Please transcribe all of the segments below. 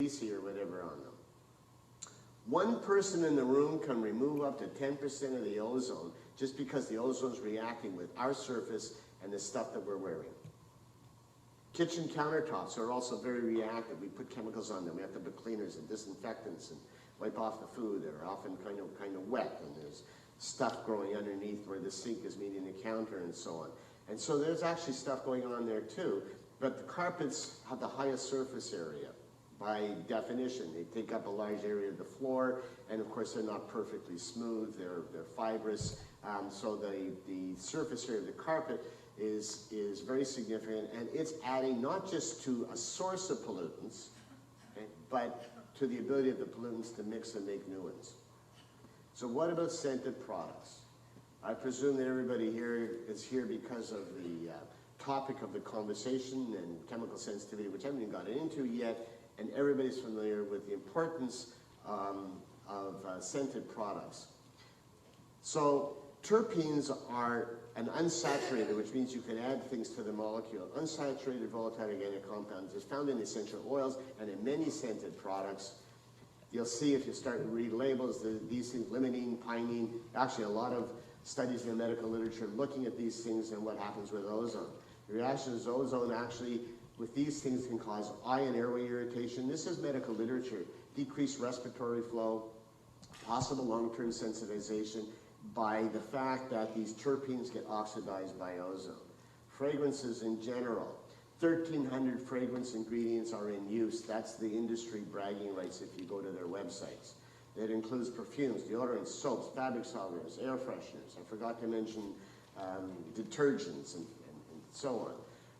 or whatever on them. One person in the room can remove up to 10% of the ozone just because the ozone is reacting with our surface and the stuff that we're wearing. Kitchen countertops are also very reactive. We put chemicals on them. We have to put cleaners and disinfectants and wipe off the food. They're often kind of wet, and there's stuff growing underneath where the sink is meeting the counter and so on. And so there's actually stuff going on there too. But the carpets have the highest surface area by definition. They take up a large area of the floor, and of course they're not perfectly smooth. They're fibrous. So the surface area of the carpet is very significant, and it's adding not just to a source of pollutants, okay, but to the ability of the pollutants to mix and make new ones. So what about scented products? I presume that everybody here is here because of the topic of the conversation and chemical sensitivity, which I haven't even gotten into yet, and everybody's familiar with the importance of scented products. So terpenes are an unsaturated, which means you can add things to the molecule. Unsaturated volatile organic compounds is found in essential oils and in many scented products. You'll see if you start to read labels, these things, limonene, pinene, actually a lot of studies in the medical literature looking at these things and what happens with ozone. The reaction is ozone actually with these things can cause eye and airway irritation. This is medical literature. Decreased respiratory flow, possible long-term sensitization by the fact that these terpenes get oxidized by ozone. Fragrances in general. 1,300 fragrance ingredients are in use. That's the industry bragging rights if you go to their websites. That includes perfumes, deodorants, soaps, fabric softeners, air fresheners. I forgot to mention detergents and so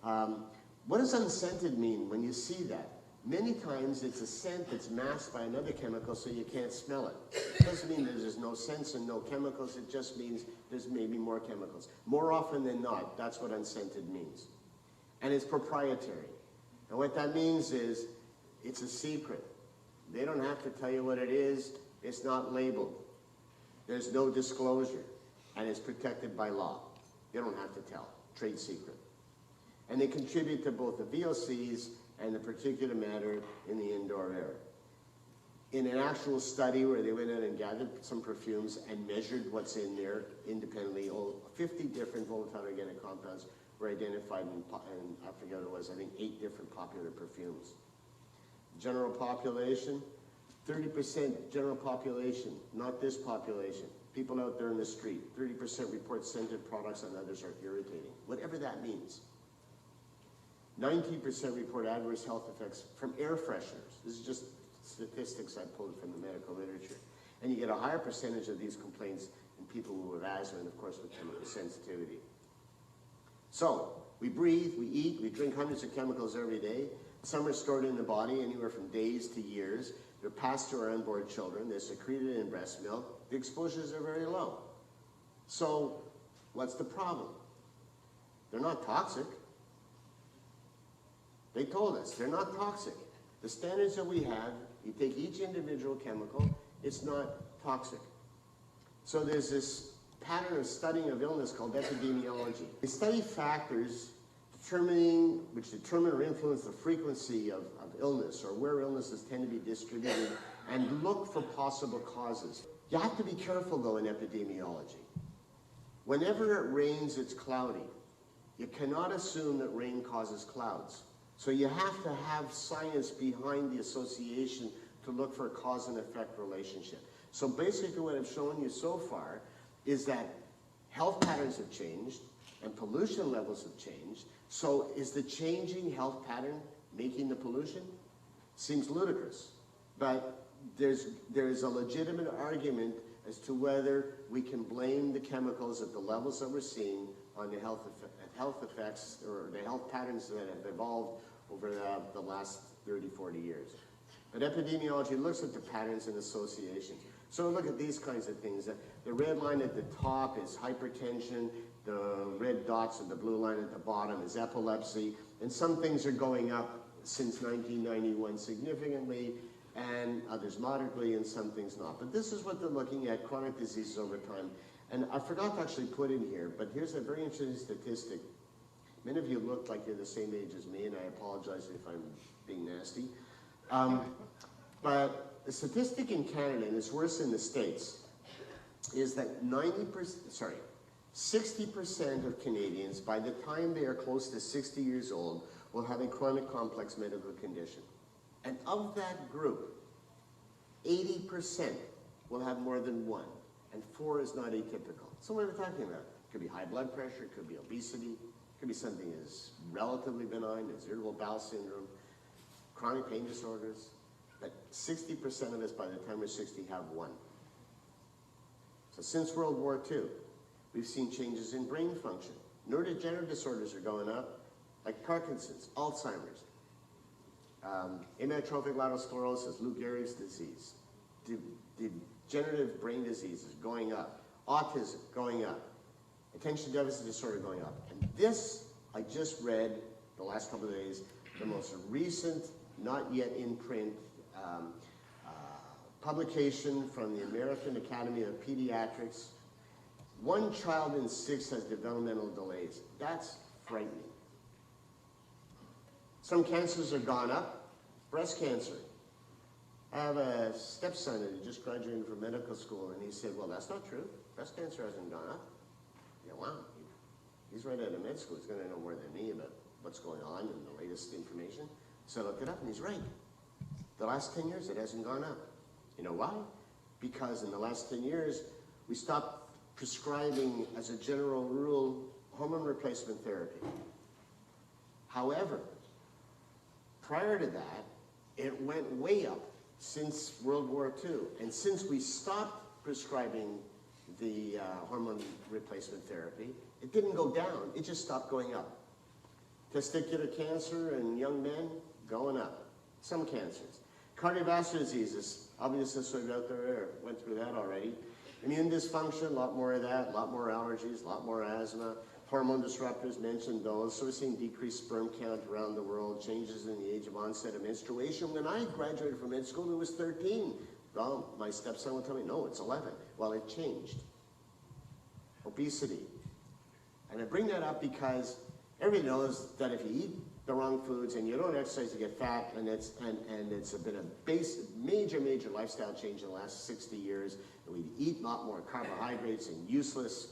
on. What does unscented mean when you see that? Many times it's a scent that's masked by another chemical so you can't smell it. It doesn't mean there's no scents and no chemicals, it just means there's maybe more chemicals. More often than not, that's what unscented means. And it's proprietary. And what that means is it's a secret. They don't have to tell you what it is, it's not labeled. There's no disclosure, and it's protected by law. You don't have to tell, trade secret. And they contribute to both the VOCs and the particulate matter in the indoor air. In an actual study where they went out and gathered some perfumes and measured what's in there independently, 50 different volatile organic compounds were identified in I forget what it was, I think 8 different popular perfumes. General population, 30% general population, not this population. People out there in the street, 30% report scented products and others are irritating, whatever that means. 19% report adverse health effects from air fresheners. This is just statistics I pulled from the medical literature. And you get a higher percentage of these complaints in people who have asthma and of course with chemical sensitivity. So, we breathe, we eat, we drink hundreds of chemicals every day. Some are stored in the body anywhere from days to years. They're passed to our unborn children. They're secreted in breast milk. The exposures are very low. So, what's the problem? They're not toxic. They told us they're not toxic. The standards that we have, you take each individual chemical, it's not toxic. So there's this pattern of studying of illness called epidemiology. They study factors which determine or influence the frequency of illness or where illnesses tend to be distributed and look for possible causes. You have to be careful though in epidemiology. Whenever it rains, it's cloudy. You cannot assume that rain causes clouds. So you have to have science behind the association to look for a cause and effect relationship. So basically what I've shown you so far is that health patterns have changed and pollution levels have changed. So is the changing health pattern making the pollution? Seems ludicrous, but there's a legitimate argument as to whether we can blame the chemicals at the levels that we're seeing on the health effects or the health patterns that have evolved over the last 30, 40 years. But epidemiology looks at the patterns and associations. So look at these kinds of things. The red line at the top is hypertension, the red dots and the blue line at the bottom is epilepsy, and some things are going up since 1991 significantly, and others moderately, and some things not. But this is what they're looking at, chronic diseases over time. And I forgot to actually put in here, but here's a very interesting statistic. Many of you look like you're the same age as me, and I apologize if I'm being nasty. But the statistic in Canada, and it's worse in the States, is that 60% of Canadians, by the time they are close to 60 years old, will have a chronic complex medical condition. And of that group, 80% will have more than one, and 4 is not atypical. So what are we talking about? It could be high blood pressure, it could be obesity, it could be something as relatively benign as irritable bowel syndrome, chronic pain disorders, but 60% of us by the time we're 60 have one. So since World War II, we've seen changes in brain function. Neurodegenerative disorders are going up, like Parkinson's, Alzheimer's, amyotrophic lateral sclerosis, Lou Gehrig's disease, degenerative brain diseases going up, autism going up, attention deficit disorder going up. And this, I just read the last couple of days, the most recent, not yet in print, publication from the American Academy of Pediatrics. 1 child in 6 has developmental delays. That's frightening. Some cancers have gone up. Breast cancer. I have a stepson who just graduated from medical school, and he said, well, that's not true. Breast cancer hasn't gone up. Yeah, wow. He's right out of med school. He's going to know more than me about what's going on and the latest information. So I looked it up, and he's right. The last 10 years, it hasn't gone up. You know why? Because in the last 10 years, we stopped prescribing, as a general rule, hormone replacement therapy. However, prior to that, it went way up since World War II. And since we stopped prescribing the hormone replacement therapy, it didn't go down, it just stopped going up. Testicular cancer in young men, going up. Some cancers. Cardiovascular diseases, obviously sort of out there, went through that already. Immune dysfunction, a lot more of that, a lot more allergies, a lot more asthma. Hormone disruptors, mentioned those. So we're seeing decreased sperm count around the world, changes in the age of onset of menstruation. When I graduated from med school, it was 13. Well, my stepson would tell me, no, it's 11. Well, it changed. Obesity. And I bring that up because everybody knows that if you eat the wrong foods and you don't exercise, you get fat, and it's been a major lifestyle change in the last 60 years. And we eat a lot more carbohydrates and useless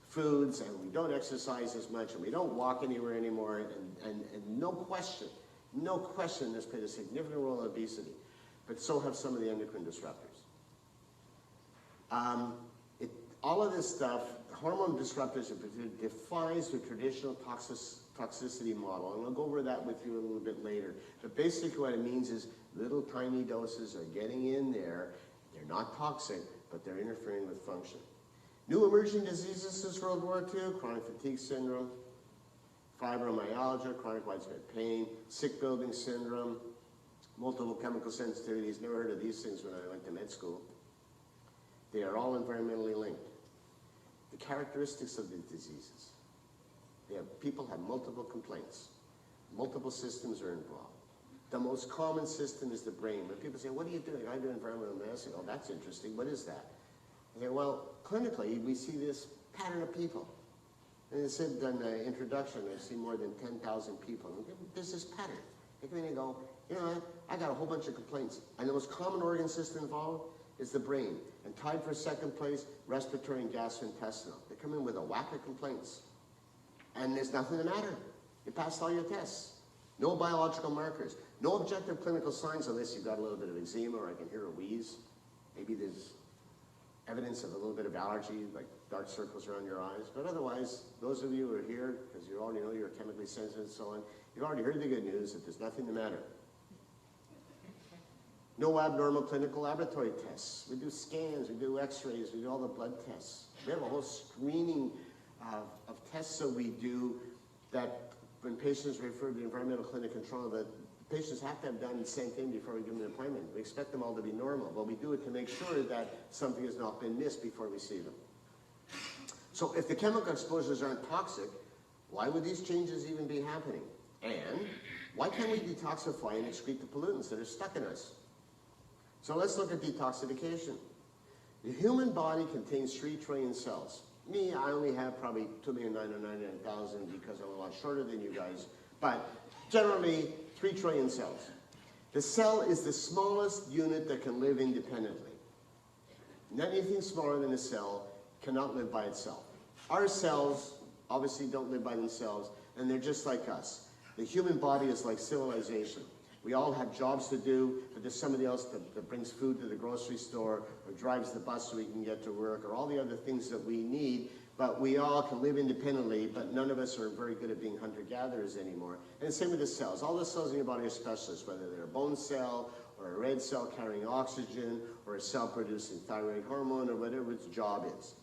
foods, and we don't exercise as much, and we don't walk anywhere anymore, and no question, this played a significant role in obesity, but so have some of the endocrine disruptors. All of this stuff, hormone disruptors, defies the traditional toxicity model, and I'll go over that with you a little bit later. But basically what it means is little tiny doses are getting in there. They're not toxic, but they're interfering with function. New emerging diseases since World War II, chronic fatigue syndrome, fibromyalgia, chronic widespread pain, sick building syndrome, multiple chemical sensitivities. Never heard of these things when I went to med school. They are all environmentally linked. The characteristics of the diseases. People have multiple complaints. Multiple systems are involved. The most common system is the brain. When people say, what are you doing? I do environmental medicine. Oh, that's interesting. What is that? I say, well, clinically, we see this pattern of people. And it said in the introduction, I've seen more than 10,000 people. And there's this pattern. They come in and go, you know, I got a whole bunch of complaints. And the most common organ system involved is the brain. And tied for second place, respiratory and gastrointestinal. They come in with a whack of complaints. And there's nothing the matter. You passed all your tests. No biological markers. No objective clinical signs unless you've got a little bit of eczema, or I can hear a wheeze. Maybe there's evidence of a little bit of allergy, like dark circles around your eyes. But otherwise, those of you who are here, because you already know you're chemically sensitive and so on, you've already heard the good news that there's nothing the matter. No abnormal clinical laboratory tests. We do scans, we do x-rays, we do all the blood tests. We have a whole screening of tests that we do that when patients refer to the environmental clinic control, that patients have to have done the same thing before we give them an appointment. We expect them all to be normal, but we do it to make sure that something has not been missed before we see them. So if the chemical exposures aren't toxic, why would these changes even be happening? And why can't we detoxify and excrete the pollutants that are stuck in us? So let's look at detoxification. The human body contains 3 trillion cells. Me, I only have probably 2,999,000 because I'm a lot shorter than you guys, but generally 3 trillion cells. The cell is the smallest unit that can live independently. Anything smaller than a cell cannot live by itself. Our cells obviously don't live by themselves, and they're just like us. The human body is like civilization. We all have jobs to do, but there's somebody else that brings food to the grocery store, or drives the bus so we can get to work, or all the other things that we need. But we all can live independently, but none of us are very good at being hunter-gatherers anymore. And the same with the cells. All the cells in your body are specialists, whether they're a bone cell, or a red cell carrying oxygen, or a cell producing thyroid hormone, or whatever its job is.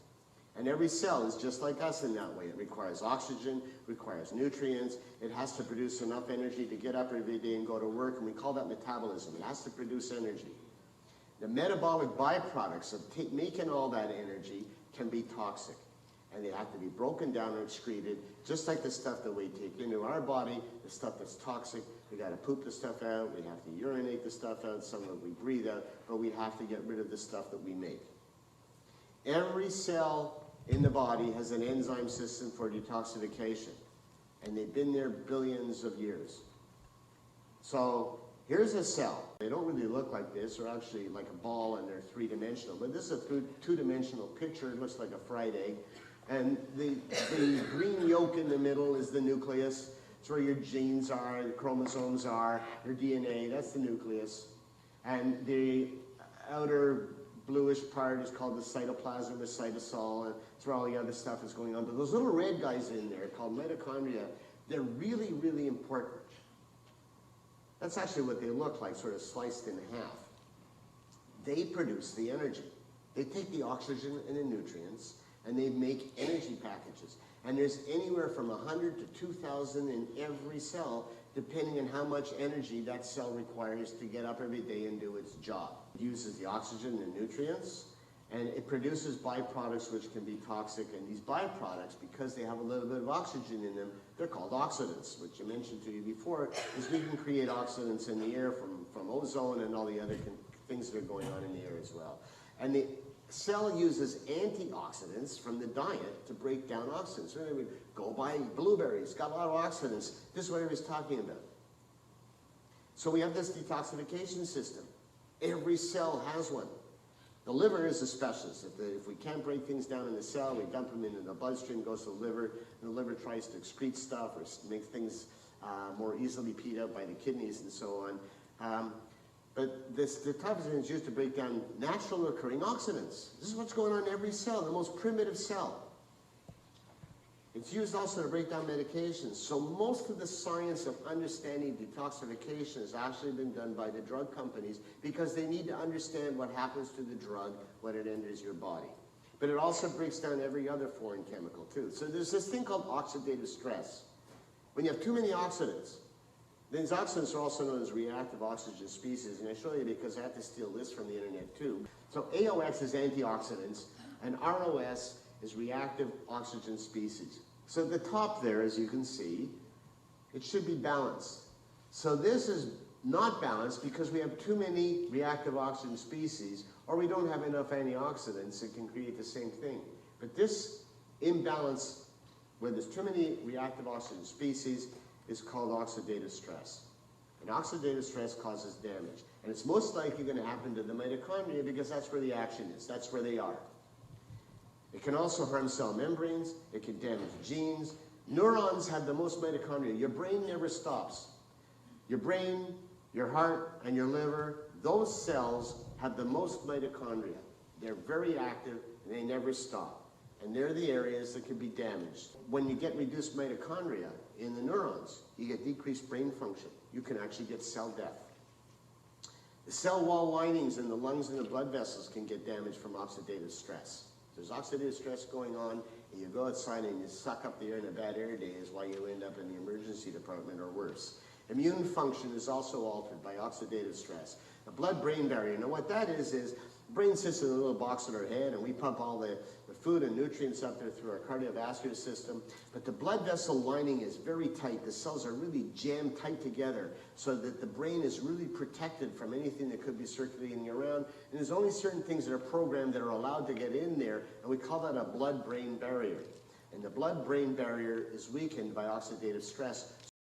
And every cell is just like us in that way. It requires oxygen, requires nutrients. It has to produce enough energy to get up every day and go to work, and we call that metabolism. It has to produce energy. The metabolic byproducts of making all that energy can be toxic. And they have to be broken down and excreted, just like the stuff that we take into our body, the stuff that's toxic. We got to poop the stuff out, we have to urinate the stuff out, some of it we breathe out, but we have to get rid of the stuff that we make. Every cell in the body has an enzyme system for detoxification, and they've been there billions of years. So here's a cell. They don't really look like this. They're actually like a ball, and they're three-dimensional. But this is a two-dimensional picture. It looks like a fried egg. And the green yolk in the middle is the nucleus. It's where your genes are, your chromosomes are, your DNA. That's the nucleus. And the outer bluish part is called the cytoplasm, the cytosol, and it's where all the other stuff is going on. But those little red guys in there, called mitochondria, they're really, really important. That's actually what they look like, sort of sliced in half. They produce the energy. They take the oxygen and the nutrients, and they make energy packages. And there's anywhere from 100 to 2,000 in every cell, depending on how much energy that cell requires to get up every day and do its job. It uses the oxygen and nutrients, and it produces byproducts which can be toxic. And these byproducts, because they have a little bit of oxygen in them, they're called oxidants, which I mentioned to you before, is we can create oxidants in the air from ozone and all the other things that are going on in the air as well. And the cell uses antioxidants from the diet to break down oxidants. So we go buy blueberries, got a lot of oxidants. This is what I was talking about. So we have this detoxification system. Every cell has one. The liver is a specialist. If we can't break things down in the cell, we dump them into the bloodstream, goes to the liver, and the liver tries to excrete stuff or make things more easily peed out by the kidneys and so on. But the detoxification is used to break down natural occurring oxidants. This is what's going on in every cell, the most primitive cell. It's used also to break down medications. So most of the science of understanding detoxification has actually been done by the drug companies because they need to understand what happens to the drug when it enters your body. But it also breaks down every other foreign chemical too. So there's this thing called oxidative stress. When you have too many oxidants, these oxidants are also known as reactive oxygen species, and I show you because I have to steal this from the internet too. So AOX is antioxidants, and ROS is reactive oxygen species. So at the top there, as you can see, it should be balanced. So this is not balanced because we have too many reactive oxygen species, or we don't have enough antioxidants that can create the same thing. But this imbalance, where there's too many reactive oxygen species, is called oxidative stress. And oxidative stress causes damage. And it's most likely going to happen to the mitochondria because that's where the action is. That's where they are. It can also harm cell membranes. It can damage genes. Neurons have the most mitochondria. Your brain never stops. Your brain, your heart, and your liver, those cells have the most mitochondria. They're very active, and they never stop. And they're the areas that can be damaged. When you get reduced mitochondria in the neurons, you get decreased brain function. You can actually get cell death. The cell wall linings in the lungs and the blood vessels can get damaged from oxidative stress. There's oxidative stress going on, and you go outside and you suck up the air in a bad air day is why you end up in the emergency department or worse. Immune function is also altered by oxidative stress. The blood-brain barrier, now what that is the brain sits in a little box in our head, and we pump all the food and nutrients up there through our cardiovascular system. But the blood vessel lining is very tight. The cells are really jammed tight together so that the brain is really protected from anything that could be circulating around. And there's only certain things that are programmed that are allowed to get in there, and we call that a blood-brain barrier. And the blood-brain barrier is weakened by oxidative stress